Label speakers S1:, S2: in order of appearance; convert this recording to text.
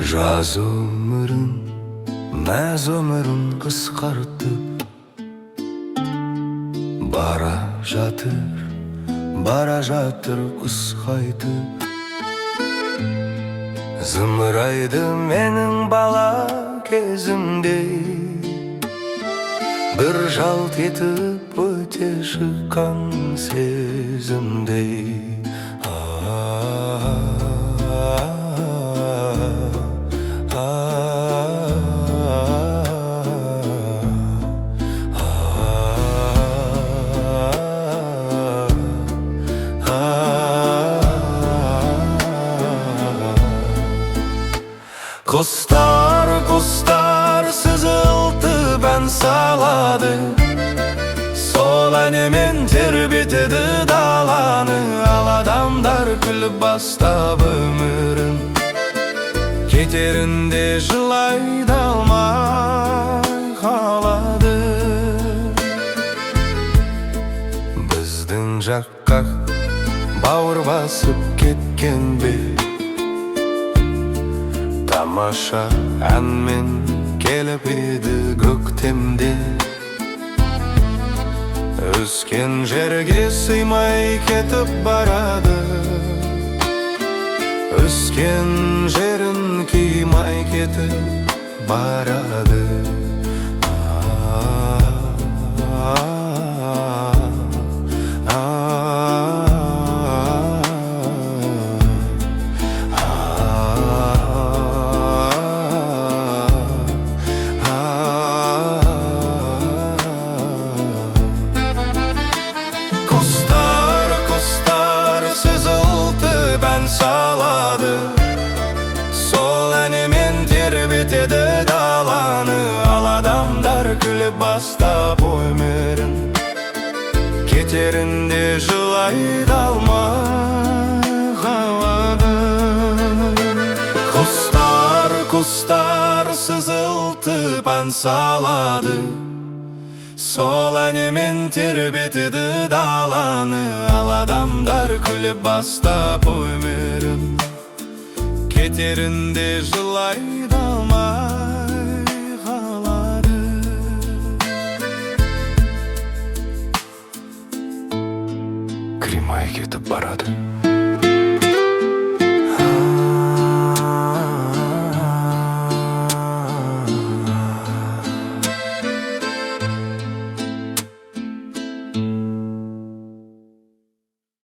S1: Жаз өмірін, мәз өмірін қысқартып бара жатыр құс қайтып. Зымырайды менің бала кезімде, бір жалт етіп өте шыққан сезімдей. Құстар сызылтып ән салады, сол әнімен тербетеді даланы. Ал адамдар күліп бастап өмірін, кетерінде жылай да алмай қалады. Біздің жаққа бауыр басып кеткен бе, тамаша әнмен келіп еді көктемде. Өскен жерге сыймай кетіп барады, өскен жерін кимай кетіп барады. Салады, сол әнімен тербетеді даланы. Ал адамдар күліп бастап өмірін, кетерінде жылай да алмай қалады. Құстар сызылтып ән салады, сол әнімен тербетеді даланы. Ал адамдар күліп бастап өмірін, кетерінде жылай да алмай қалады. Кремай кетіп барады.